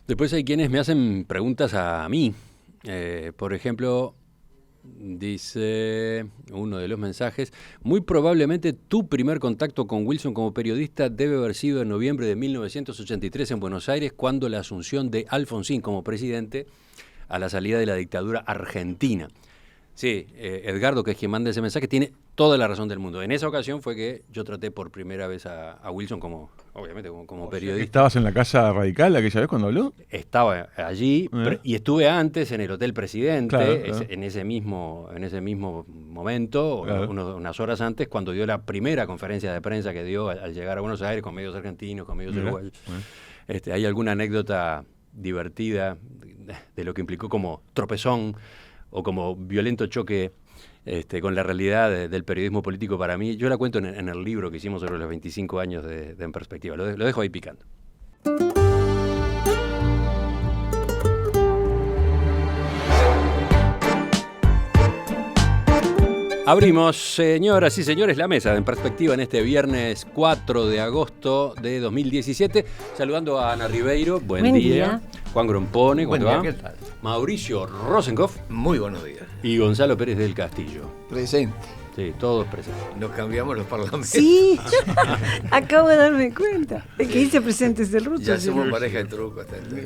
Después hay quienes me hacen preguntas a mí. Por ejemplo, dice uno de los mensajes, muy probablemente tu primer contacto con Wilson como periodista debe haber sido en noviembre de 1983 en Buenos Aires, cuando la asunción de Alfonsín como presidente a la salida de la dictadura argentina. Sí, Edgardo, que es quien manda ese mensaje, tiene toda la razón del mundo. En esa ocasión fue que yo traté por primera vez a Wilson como, obviamente, como periodista. ¿Estabas en la Casa Radical aquella vez cuando habló? Estaba allí y estuve antes en el Hotel Presidente, Claro. en ese mismo momento, Claro. unas horas antes, cuando dio la primera conferencia de prensa que dio al llegar a Buenos Aires con medios argentinos, con medios uruguayos. ¿Hay alguna anécdota divertida de lo que implicó como tropezón o como violento choque con la realidad del periodismo político para mí? Yo la cuento en el libro que hicimos sobre los 25 años de En Perspectiva. Lo dejo ahí picando. Abrimos, señoras y señores, la mesa de En Perspectiva en este viernes 4 de agosto de 2017. Saludando a Ana Ribeiro, buen día. Juan Grompone, ¿cómo te va? ¿Qué tal? Mauricio Rosenkopf. Muy buenos días. Y Gonzalo Pérez del Castillo. Presente. Sí, todos presentes. Nos cambiamos los parlamentos. Sí, acabo de darme cuenta. Es que hice presentes del ruso. Ya somos pareja de truco hasta el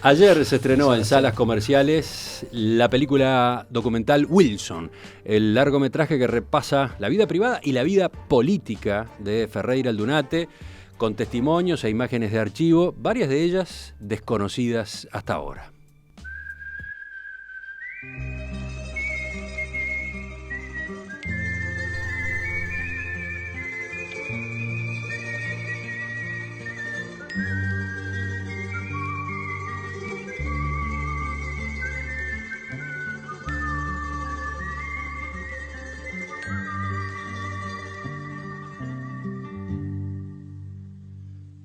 Ayer se estrenó en salas comerciales la película documental Wilson, el largometraje que repasa la vida privada y la vida política de Ferreira Aldunate, con testimonios e imágenes de archivo, varias de ellas desconocidas hasta ahora.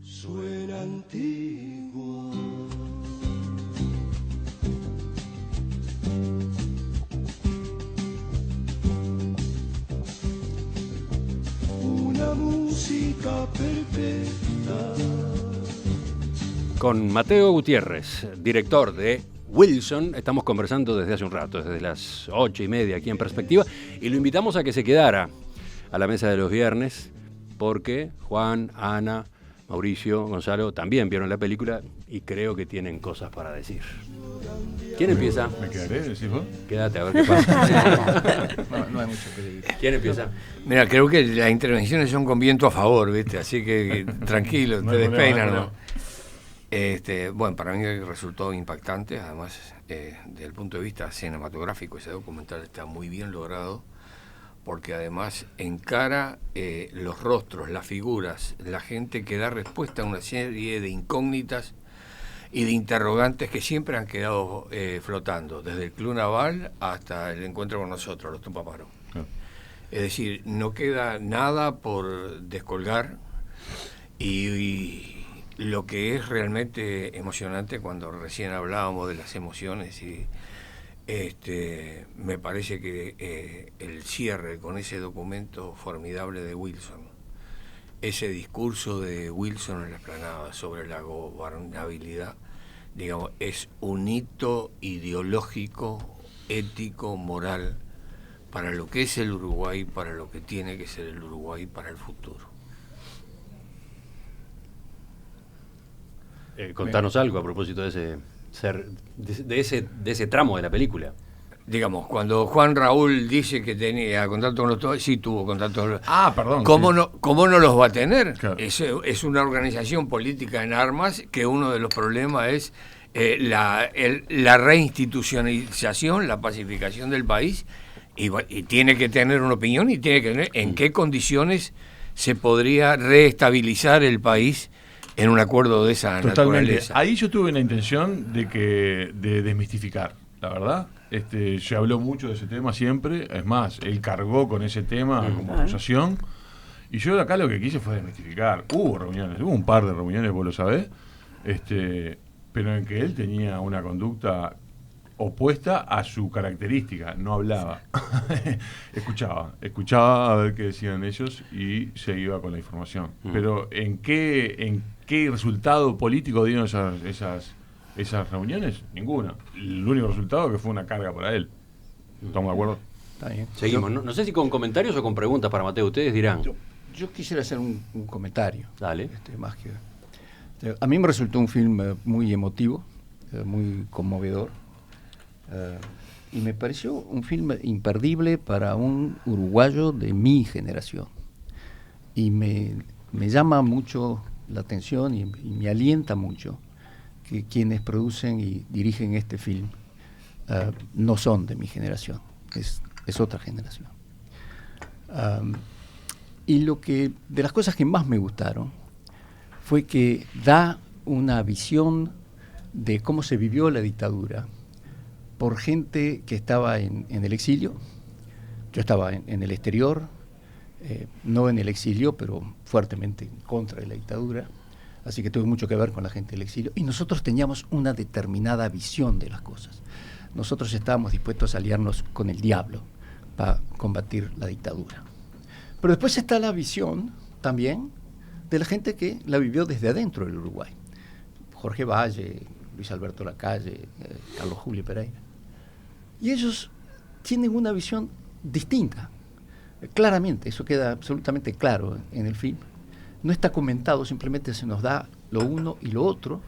Suena antigua, una música perfecta. Con Mateo Gutiérrez, director de Wilson, estamos conversando desde hace un rato, desde las 8:30 aquí en Perspectiva, y lo invitamos a que se quedara a la mesa de los viernes, porque Juan, Ana, Mauricio, Gonzalo también vieron la película y creo que tienen cosas para decir. ¿Quién empieza? ¿Me quedaré, decís vos? Quédate a ver qué pasa. No hay mucho que decir. ¿Quién empieza? Mira, creo que las intervenciones son con viento a favor, ¿viste? Así que tranquilo, No te hay problema, despeinan, no hay ¿no? Bueno, para mí resultó impactante, además, desde el punto de vista cinematográfico, ese documental está muy bien logrado, porque además encara los rostros, las figuras, la gente que da respuesta a una serie de incógnitas y de interrogantes que siempre han quedado flotando, desde el Club Naval hasta el encuentro con nosotros, los Tupamaros. Es decir, no queda nada por descolgar y lo que es realmente emocionante, cuando recién hablábamos de las emociones, y me parece que el cierre con ese documento formidable de Wilson, ese discurso de Wilson en la explanada sobre la gobernabilidad, digamos, es un hito ideológico, ético, moral, para lo que es el Uruguay, para lo que tiene que ser el Uruguay para el futuro. Contanos algo a propósito de ese tramo de la película. Digamos, cuando Juan Raúl dice que tenía contacto con los todos, sí tuvo contacto con los... Perdón. ¿Cómo, sí. ¿Cómo no los va a tener? Claro. Es una organización política en armas, que uno de los problemas es la reinstitucionalización, la pacificación del país, y tiene que tener una opinión y tiene que tener en qué condiciones se podría reestabilizar el país en un acuerdo de esa Totalmente. naturaleza. Ahí yo tuve la intención de desmistificar, la verdad. Se habló mucho de ese tema siempre, es más, él cargó con ese tema como acusación, y yo acá lo que quise fue desmistificar. Hubo reuniones, hubo un par de reuniones, vos lo sabés, pero en que él tenía una conducta opuesta a su característica, no hablaba. escuchaba a ver qué decían ellos y se iba con la información. Pero ¿en qué resultado político dieron esas reuniones? Ninguno. El único resultado que fue una carga para él. ¿Estamos de acuerdo? Está bien. Seguimos. No sé si con comentarios o con preguntas para Mateo. Ustedes dirán. Yo quisiera hacer un comentario. Dale. Más que, a mí me resultó un film muy emotivo, muy conmovedor. Y me pareció un film imperdible para un uruguayo de mi generación. Y me llama mucho la atención y me alienta mucho que quienes producen y dirigen este film no son de mi generación, es otra generación. Y de las cosas que más me gustaron fue que da una visión de cómo se vivió la dictadura por gente que estaba en el exilio. Yo estaba en el exterior, no en el exilio, pero fuertemente en contra de la dictadura, así que tuve mucho que ver con la gente del exilio, y nosotros teníamos una determinada visión de las cosas. Nosotros estábamos dispuestos a aliarnos con el diablo para combatir la dictadura. Pero después está la visión también de la gente que la vivió desde adentro del Uruguay. Jorge Valle, Luis Alberto Lacalle, Carlos Julio Pereira. Y ellos tienen una visión distinta. Claramente, eso queda absolutamente claro en el film. No está comentado, simplemente se nos da lo uno y lo otro.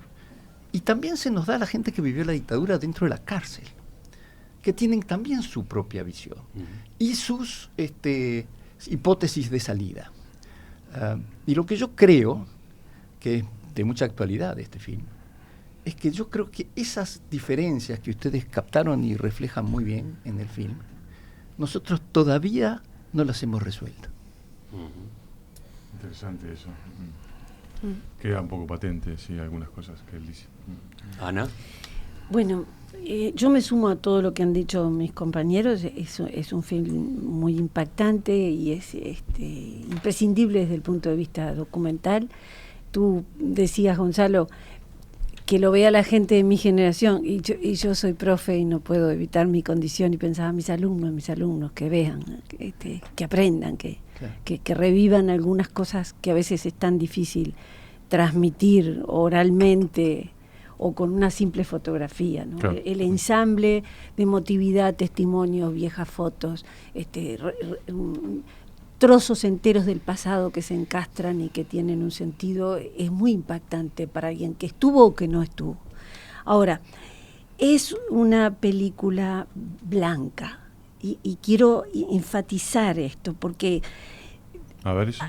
Y también se nos da a la gente que vivió la dictadura dentro de la cárcel, que tienen también su propia visión y sus hipótesis de salida. Y lo que yo creo, que es de mucha actualidad de este film, es que yo creo que esas diferencias que ustedes captaron y reflejan muy bien en el film, nosotros todavía no las hemos resuelto. Interesante eso. Queda un poco patente, sí, algunas cosas que él dice. Ana. Bueno, yo me sumo a todo lo que han dicho mis compañeros. Es un film muy impactante y es imprescindible desde el punto de vista documental. Tú decías, Gonzalo, que lo vea la gente de mi generación, y yo soy profe y no puedo evitar mi condición, y pensaba mis alumnos que vean, que aprendan, que revivan algunas cosas que a veces es tan difícil transmitir oralmente o con una simple fotografía, ¿no? Claro. El ensamble de emotividad, testimonios, viejas fotos, trozos enteros del pasado que se encastran y que tienen un sentido, es muy impactante para alguien que estuvo o que no estuvo. Ahora, es una película blanca y quiero enfatizar esto porque a ver eso.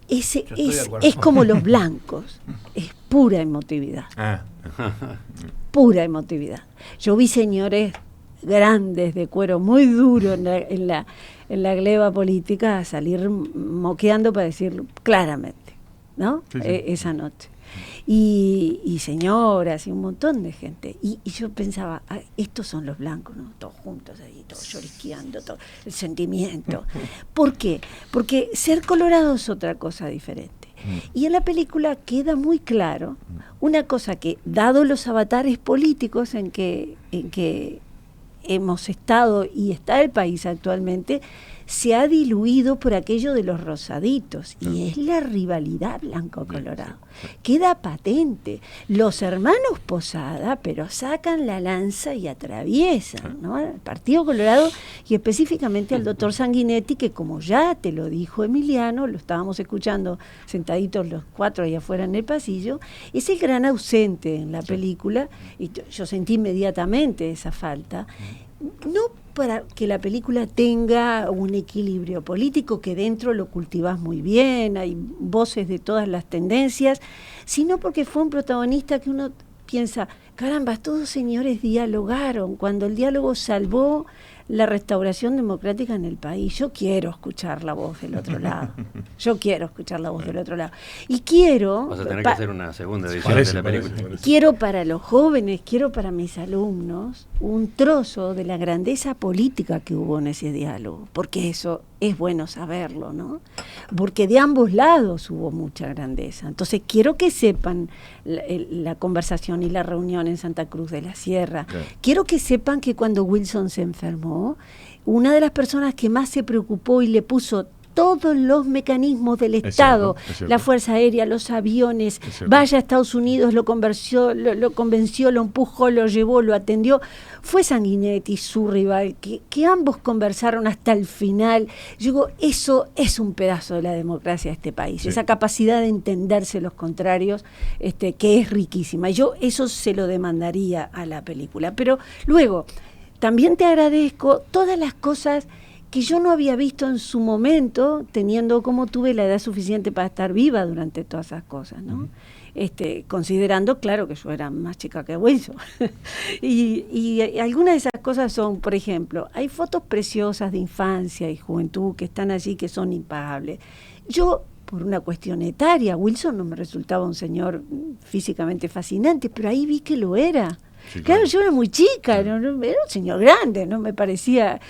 Es como los blancos, es pura emotividad. Pura emotividad. Yo vi señores grandes de cuero muy duro en la gleba política a salir moqueando para decirlo claramente, ¿no? Sí. Esa noche. Y señoras y un montón de gente. Y yo pensaba, estos son los blancos, ¿no? Todos juntos ahí, todos llorisqueando, todo el sentimiento. ¿Por qué? Porque ser colorado es otra cosa diferente. Y en la película queda muy claro una cosa que, dado los avatares políticos en que hemos estado y está el país actualmente, se ha diluido por aquello de los rosaditos, y es la rivalidad blanco-colorado. Queda patente. Los hermanos Posada, pero sacan la lanza y atraviesan, ¿no?, al Partido Colorado y específicamente al doctor Sanguinetti, que, como ya te lo dijo Emiliano, lo estábamos escuchando sentaditos los cuatro ahí afuera en el pasillo, es el gran ausente en la película, y yo sentí inmediatamente esa falta. No para que la película tenga un equilibrio político, que dentro lo cultivas muy bien, hay voces de todas las tendencias, sino porque fue un protagonista que uno piensa, caramba, todos señores dialogaron, cuando el diálogo salvó la restauración democrática en el país. Yo quiero escuchar la voz del otro lado. Yo quiero escuchar la voz del otro lado. Y quiero... Vas a tener que hacer una segunda edición de la película. Quiero para los jóvenes, quiero para mis alumnos, un trozo de la grandeza política que hubo en ese diálogo, porque eso es bueno saberlo, ¿no? Porque de ambos lados hubo mucha grandeza. Entonces quiero que sepan la conversación y la reunión en Santa Cruz de la Sierra. Claro. Quiero que sepan que cuando Wilson se enfermó, una de las personas que más se preocupó y le puso todos los mecanismos del Estado, es cierto. La Fuerza Aérea, los aviones, vaya a Estados Unidos, lo convenció, lo empujó, lo llevó, lo atendió, fue Sanguinetti, su rival, que ambos conversaron hasta el final. Yo digo, eso es un pedazo de la democracia de este país, sí. Esa capacidad de entenderse los contrarios, que es riquísima. Yo eso se lo demandaría a la película. Pero luego, también te agradezco todas las cosas que yo no había visto en su momento, teniendo como tuve la edad suficiente para estar viva durante todas esas cosas, ¿no? Considerando, claro, que yo era más chica que Wilson. y algunas de esas cosas son, por ejemplo, hay fotos preciosas de infancia y juventud que están allí, que son impagables. Yo, por una cuestión etaria, Wilson no me resultaba un señor físicamente fascinante, pero ahí vi que lo era. Sí, claro, yo era muy chica, era un señor grande, no me parecía,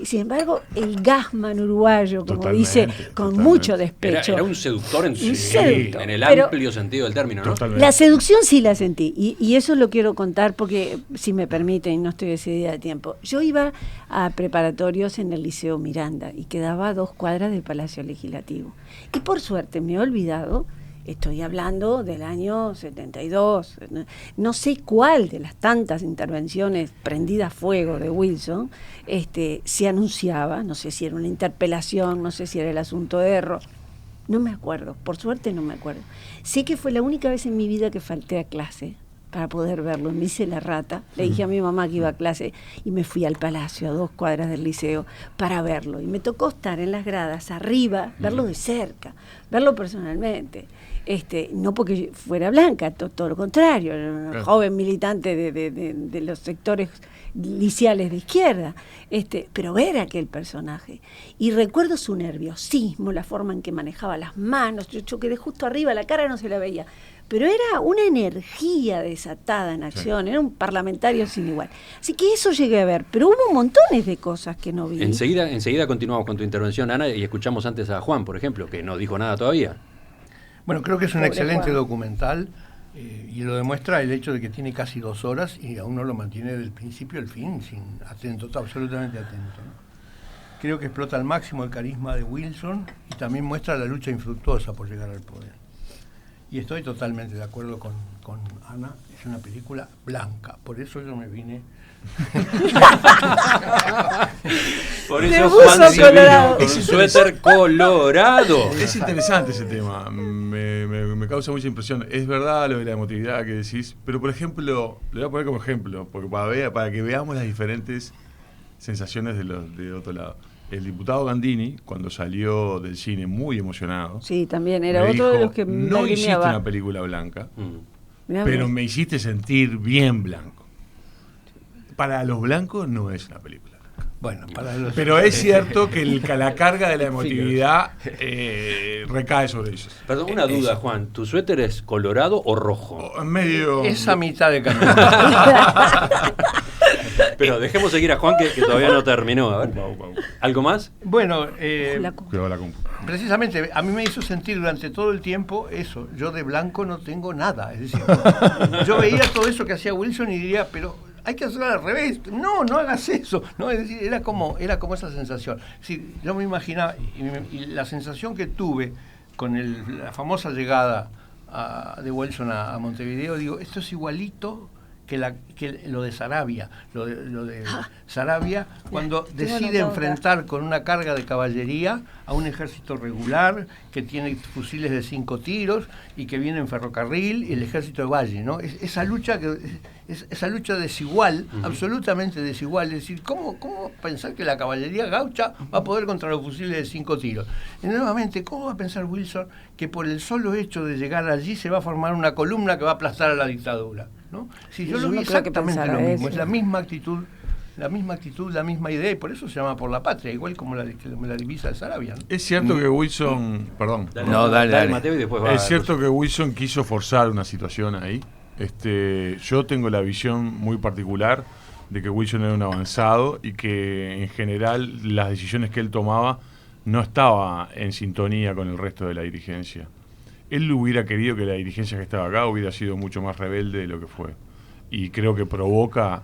sin embargo, el Gassman uruguayo, como dice, con mucho despecho. Era un seductor en el amplio sentido del término, ¿no? Totalmente. La seducción sí la sentí, y eso lo quiero contar porque, si me permiten, no estoy decidida de tiempo. Yo iba a preparatorios en el Liceo Miranda y quedaba a 2 cuadras del Palacio Legislativo. Y por suerte me he olvidado. Estoy hablando del año 72, no sé cuál de las tantas intervenciones prendidas a fuego de Wilson se anunciaba, no sé si era una interpelación, no sé si era el asunto de Erro, no me acuerdo, por suerte no me acuerdo. Sé que fue la única vez en mi vida que falté a clase para poder verlo, me hice la rata, le dije a mi mamá que iba a clase y me fui al Palacio a 2 cuadras del liceo para verlo, y me tocó estar en las gradas arriba, verlo de cerca, verlo personalmente. No porque fuera blanca, todo lo contrario, era una joven militante de los sectores liceales de izquierda, pero ver aquel personaje. Y recuerdo su nerviosismo, la forma en que manejaba las manos, yo quedé justo arriba, la cara no se la veía, pero era una energía desatada en acción, era un parlamentario sin igual. Así que eso llegué a ver, pero hubo montones de cosas que no vi. Enseguida continuamos con tu intervención, Ana, y escuchamos antes a Juan, por ejemplo, que no dijo nada todavía. Bueno, creo que es un excelente documental y lo demuestra el hecho de que tiene casi 2 horas y aún no lo mantiene del principio al fin, absolutamente atento, ¿no? Creo que explota al máximo el carisma de Wilson y también muestra la lucha infructuosa por llegar al poder. Y estoy totalmente de acuerdo con Ana, es una película blanca, por eso yo me vine... Por eso Juan se vino con un suéter colorado. Es interesante ese tema, me causa mucha impresión. Es verdad lo de la emotividad que decís, pero por ejemplo, lo voy a poner como ejemplo, porque para que veamos las diferentes sensaciones de otro lado. El diputado Gandini, cuando salió del cine muy emocionado, sí, también era otro de los que no hiciste una película blanca, pero me hiciste sentir bien blanco. Para los blancos no es una película. Bueno, para los... Pero es cierto que la carga de la emotividad recae sobre ellos. Perdón, una duda, Juan. ¿Tu suéter es colorado o rojo? Medio... Esa mitad de camino. Pero dejemos seguir a Juan, que todavía no terminó. A ver. ¿Algo más? Bueno, la precisamente a mí me hizo sentir durante todo el tiempo eso. Yo de blanco no tengo nada. Es decir, yo veía todo eso que hacía Wilson y diría, pero... hay que hacerlo al revés, no hagas eso, no, es decir, era como esa sensación. Sí, yo me imaginaba, y la sensación que tuve con la famosa llegada de Wilson a Montevideo, digo, esto es igualito que lo de Saravia, lo de Saravia, cuando decide enfrentar con una carga de caballería a un ejército regular que tiene fusiles de 5 tiros y que viene en ferrocarril, y el ejército de Valle, ¿no? Esa lucha desigual, absolutamente desigual, es decir, ¿cómo pensar que la caballería gaucha va a poder contra los fusiles de 5 tiros? Y nuevamente, ¿cómo va a pensar Wilson que por el solo hecho de llegar allí se va a formar una columna que va a aplastar a la dictadura? ¿No? Si yo lo vi exactamente lo mismo, es la misma actitud la misma actitud, la misma idea, y por eso se llama Por la Patria, igual como la divisa de Sarabia, ¿no? Es cierto que Wilson, perdón, Dale. Mateo, y después va es cierto que Wilson quiso forzar una situación ahí. Yo tengo la visión muy particular de que Wilson era un avanzado y que en general las decisiones que él tomaba no estaba en sintonía con el resto de la dirigencia. Él hubiera querido que la dirigencia que estaba acá hubiera sido mucho más rebelde de lo que fue. Y creo que provoca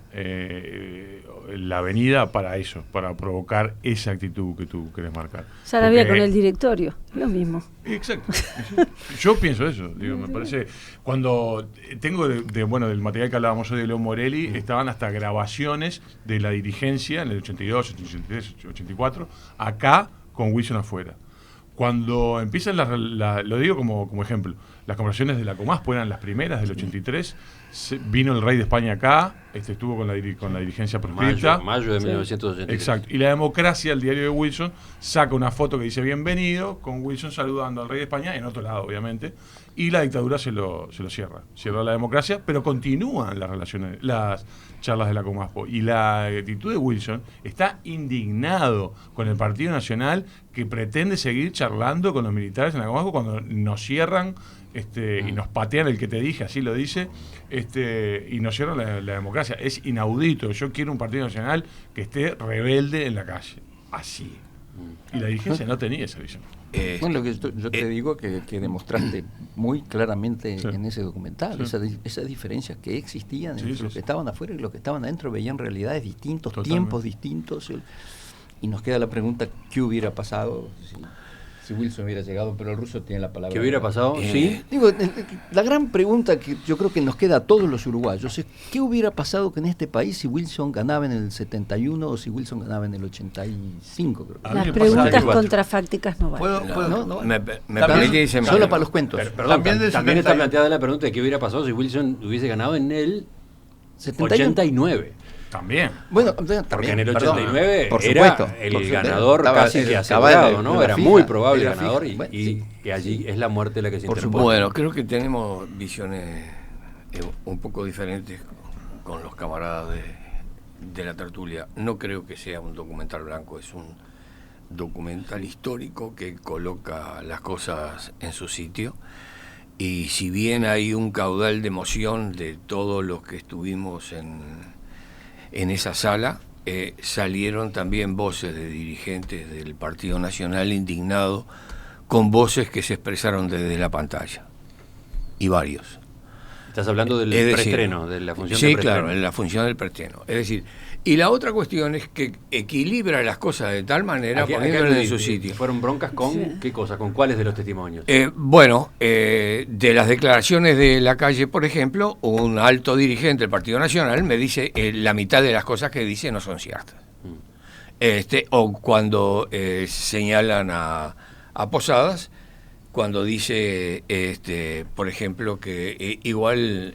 la avenida para eso, para provocar esa actitud que tú querés marcar. Sarabia con el directorio, lo mismo. Exacto. Yo pienso eso. Digo, me parece. Cuando tengo del material que hablábamos hoy de León Morelli, estaban hasta grabaciones de la dirigencia en el 82, 83, 84, acá con Wilson afuera. Cuando empiezan lo digo como ejemplo, las conversaciones de la Comaspo eran las primeras del 83, vino el rey de España acá, estuvo con la dirigencia proscripta. Mayo de 1983. Exacto. Y la Democracia, el diario de Wilson, saca una foto que dice bienvenido, con Wilson saludando al rey de España, en otro lado, obviamente, y la dictadura se lo cierra. Cierra la democracia, pero continúan las relaciones, las charlas de la Comaspo. Y la actitud de Wilson está indignado con el Partido Nacional, que pretende seguir charlando con los militares en la Comaspo cuando nos cierran y nos patean el que te dije, así lo dice, y nos cierran la democracia. Es inaudito. Yo quiero un Partido Nacional que esté rebelde en la calle. Así. Y la dirigencia no tenía esa visión. Bueno, lo que yo te digo que demostraste muy claramente en ese documental, esas diferencias que existían entre los que estaban afuera y los que estaban adentro, veían realidades distintas, tiempos distintos, y nos queda la pregunta, ¿qué hubiera pasado si Wilson hubiera llegado? Pero el ruso tiene la palabra. ¿Qué hubiera pasado? Sí. Digo, la gran pregunta que yo creo que nos queda a todos los uruguayos es ¿qué hubiera pasado en este país si Wilson ganaba en el 71 o si Wilson ganaba en el 85? Creo. Las preguntas contrafácticas no valen. No, me permitís, solo para los cuentos. Perdón, también está planteada la pregunta de qué hubiera pasado si Wilson hubiese ganado en el 89. También. Bueno, porque en el 89 por era supuesto, el ganador casi que asegurado, ¿no? Era muy probable ganador y allí es la muerte la que se interpone. Bueno, creo que tenemos visiones un poco diferentes con los camaradas de la tertulia. No creo que sea un documental blanco, es un documental histórico que coloca las cosas en su sitio. Y si bien hay un caudal de emoción de todos los que estuvimos en esa sala, salieron también voces de dirigentes del Partido Nacional indignados, con voces que se expresaron desde la pantalla, y varios. Estás hablando del preestreno, de la función del preestreno. Sí, claro, en la función del preestreno. Es decir, y la otra cuestión es que equilibra las cosas de tal manera, poniéndolas en su sitio. ¿Fueron broncas con qué cosas? ¿Con cuáles de los testimonios? De las declaraciones de la calle, por ejemplo, un alto dirigente del Partido Nacional me dice la mitad de las cosas que dice no son ciertas. O cuando señalan a Posadas, cuando dice, por ejemplo, que igual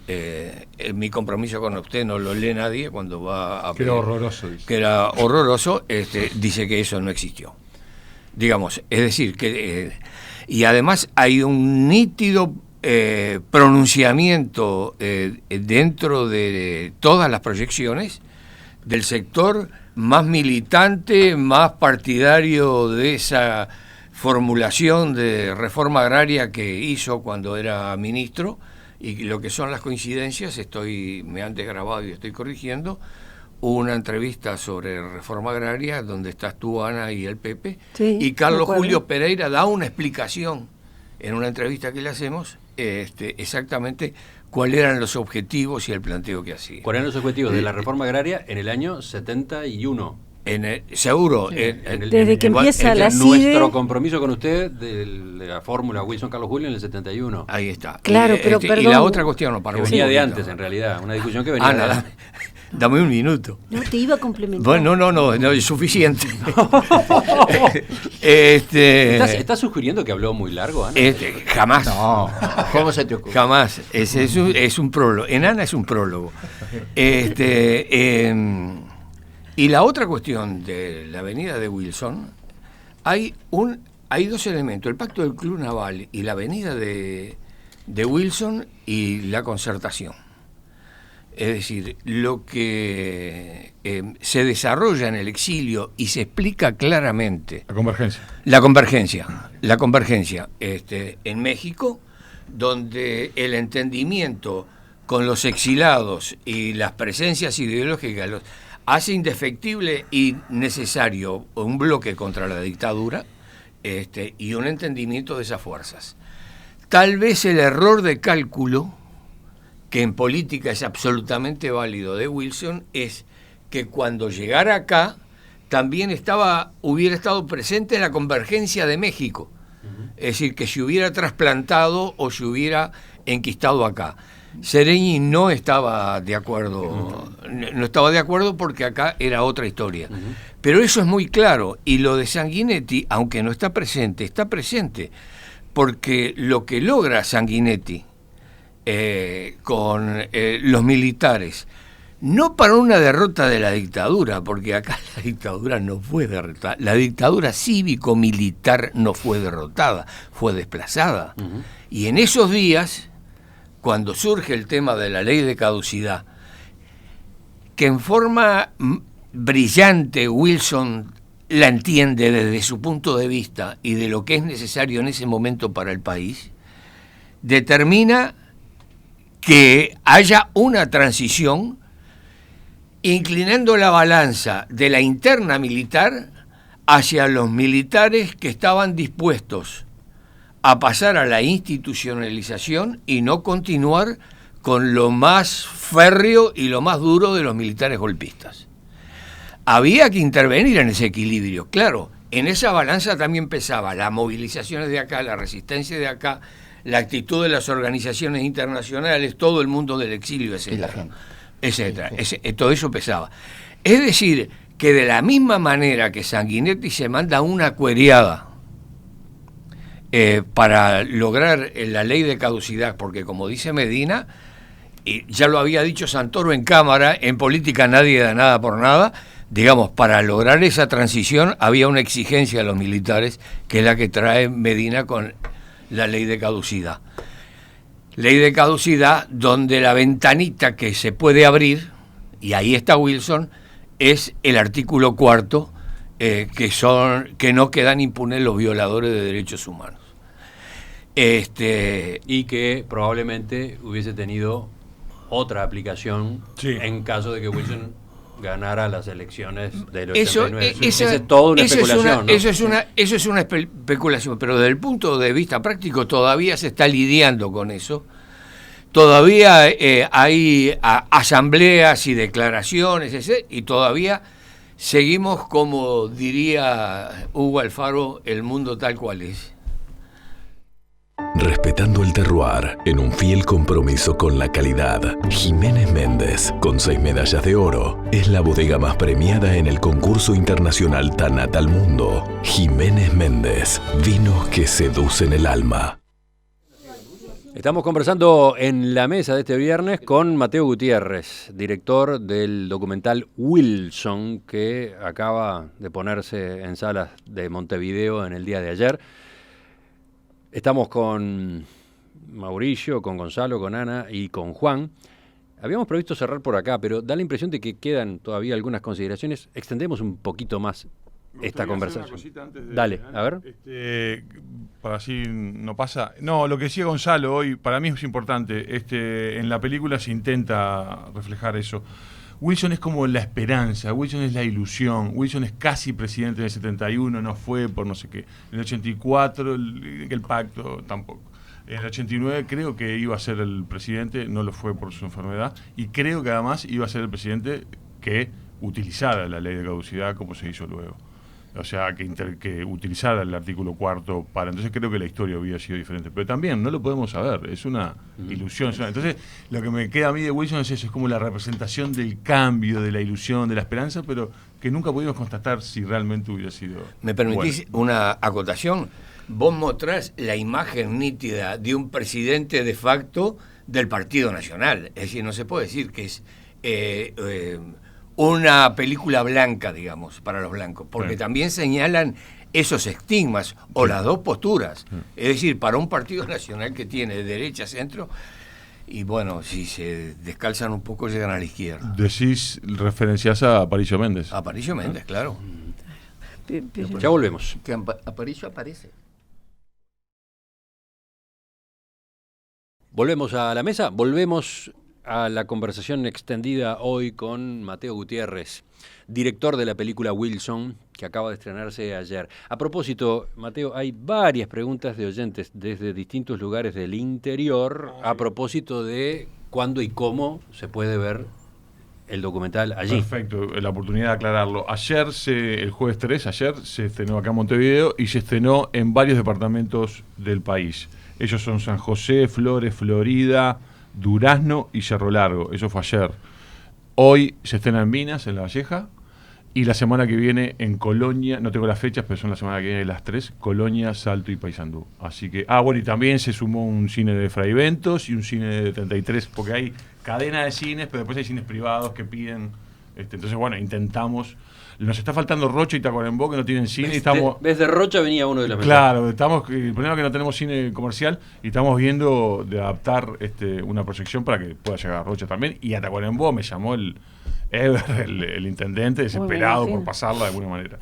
mi compromiso con usted no lo lee nadie cuando va a... Que era horroroso. Dice. Que era horroroso, dice que eso no existió. Digamos, es decir, que... y además hay un nítido pronunciamiento dentro de todas las proyecciones del sector más militante, más partidario de esa formulación de reforma agraria que hizo cuando era ministro, y lo que son las coincidencias, me han desgrabado y estoy corrigiendo, una entrevista sobre reforma agraria donde estás tú, Ana, y el Pepe, y Carlos Julio Pereira da una explicación en una entrevista que le hacemos, exactamente cuáles eran los objetivos y el planteo que hacía. ¿Cuáles eran los objetivos de la reforma agraria en el año 71? Seguro. Desde que empieza la CIDE. Nuestro compromiso con usted de la fórmula Wilson Carlos Julio en el 71. Ahí está. Claro, pero perdón. Y la otra cuestión, que venía de antes, en realidad. Una discusión que venía de antes. Dame un minuto. No, te iba a complementar. Bueno, no, es suficiente. ¿Estás sugiriendo que habló muy largo, Ana? Jamás. No, ¿cómo se te ocurre? Jamás. Es un prólogo. En Ana es un prólogo. Y la otra cuestión de la avenida de Wilson, hay dos elementos, el pacto del Club Naval y la avenida de Wilson y la concertación. Es decir, lo que se desarrolla en el exilio y se explica claramente. La convergencia en México, donde el entendimiento con los exilados y las presencias ideológicas hace indefectible y necesario un bloque contra la dictadura y un entendimiento de esas fuerzas. Tal vez el error de cálculo, que en política es absolutamente válido, de Wilson, es que cuando llegara acá también hubiera estado presente la convergencia de México. Es decir, que se hubiera trasplantado o se hubiera enquistado acá. Sereñi no estaba de acuerdo, porque acá era otra historia. Pero eso es muy claro, y lo de Sanguinetti, aunque no está presente, porque lo que logra Sanguinetti con los militares, no para una derrota de la dictadura, porque acá la dictadura no fue derrotada, la dictadura cívico-militar no fue derrotada, fue desplazada. Y en esos días, cuando surge el tema de la ley de caducidad, que en forma brillante Wilson la entiende desde su punto de vista y de lo que es necesario en ese momento para el país, determina que haya una transición inclinando la balanza de la interna militar hacia los militares que estaban dispuestos a pasar a la institucionalización y no continuar con lo más férreo y lo más duro de los militares golpistas. Había que intervenir en ese equilibrio, claro. En esa balanza también pesaba las movilizaciones de acá, la resistencia de acá, la actitud de las organizaciones internacionales, todo el mundo del exilio, etcétera. Todo eso pesaba. Es decir, que de la misma manera que Sanguinetti se manda una cuereada para lograr la ley de caducidad, porque como dice Medina, y ya lo había dicho Santoro en cámara, en política nadie da nada por nada, digamos, para lograr esa transición había una exigencia de los militares, que es la que trae Medina con la ley de caducidad. Ley de caducidad donde la ventanita que se puede abrir, y ahí está Wilson, es el artículo 4, que no quedan impunes los violadores de derechos humanos. Y que probablemente hubiese tenido otra aplicación en caso de que Wilson ganara las elecciones del 89. Esa es toda una especulación, ¿no? Eso es una especulación, pero desde el punto de vista práctico todavía se está lidiando con eso. Todavía hay asambleas y declaraciones, y todavía seguimos, como diría Hugo Alfaro, el mundo tal cual es. Respetando el terroir en un fiel compromiso con la calidad. Jiménez Méndez, con 6 medallas de oro, es la bodega más premiada en el concurso internacional Tanat al Mundo. Jiménez Méndez, vinos que seducen el alma. Estamos conversando en la mesa de este viernes con Mateo Gutiérrez, director del documental Wilson, que acaba de ponerse en salas de Montevideo en el día de ayer. Estamos con Mauricio, con Gonzalo, con Ana y con Juan. Habíamos previsto cerrar por acá, pero da la impresión de que quedan todavía algunas consideraciones. Extendemos un poquito más esta conversación. Dale, a ver. Para así no pasa. No, lo que decía Gonzalo hoy, para mí es importante. En la película se intenta reflejar eso. Wilson es como la esperanza, Wilson es la ilusión, Wilson es casi presidente en el 71, no fue por no sé qué. En el 84 el pacto tampoco. En el 89 creo que iba a ser el presidente, no lo fue por su enfermedad, y creo que además iba a ser el presidente que utilizara la ley de caducidad como se hizo luego. O sea, que utilizara el artículo 4 para... Entonces creo que la historia hubiera sido diferente. Pero también no lo podemos saber, es una ilusión. Entonces lo que me queda a mí de Wilson es eso, es como la representación del cambio, de la ilusión, de la esperanza, pero que nunca pudimos constatar si realmente hubiera sido... ¿Me permitís una acotación? Vos mostrás la imagen nítida de un presidente de facto del Partido Nacional. Es decir, no se puede decir que es... una película blanca, digamos, para los blancos, porque también señalan esos estigmas o las dos posturas. Es decir, para un partido nacional que tiene derecha, centro, Y bueno, si se descalzan un poco, llegan a la izquierda. Decís, referenciás a Aparicio Méndez. Aparicio Méndez, claro. Ya volvemos. Que Aparicio aparece. Volvemos a la mesa, volvemos a la conversación extendida hoy con Mateo Gutiérrez, director de la película Wilson, que acaba de estrenarse ayer. A propósito, Mateo, hay varias preguntas de oyentes desde distintos lugares del interior a propósito de cuándo y cómo se puede ver el documental allí. Perfecto, la oportunidad de aclararlo. El jueves 3, se estrenó acá en Montevideo y se estrenó en varios departamentos del país. Ellos son San José, Flores, Florida, Durazno y Cerro Largo. Eso fue ayer. Hoy se estrena en Minas, en La Valleja, y la semana que viene en Colonia, no tengo las fechas, pero son la semana que viene las 3, Colonia, Salto y Paysandú. Así que, bueno, y también se sumó un cine de Fray Ventos y un cine de 33, porque hay cadena de cines, pero después hay cines privados que piden. Entonces, bueno, intentamos. Nos está faltando Rocha y Tacuarembó, que no tienen cine. Desde Rocha venía uno de los Claro, el problema es que no tenemos cine comercial y estamos viendo de adaptar una proyección para que pueda llegar a Rocha también. Y a Tacuarembó me llamó el intendente, desesperado por pasarla de alguna manera.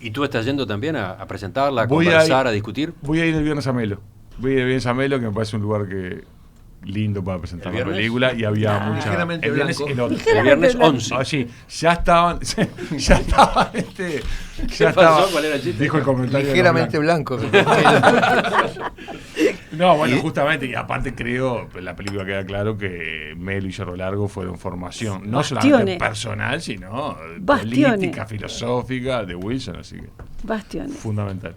¿Y tú estás yendo también a presentarla, a conversar, a discutir? Voy a ir el viernes a Melo. Que me parece un lugar lindo para presentar la película, y había mucha. Ligeramente blanco. El viernes 11. Sí, ya estaban. ¿Cuál era el chiste? Dijo el comentario. Ligeramente blanco. No, bueno, justamente, y aparte creo, la película queda claro que Melo y Cerro Largo fueron formación, no solamente personal, sino política, filosófica de Wilson, así que. Bastiones. Fundamental.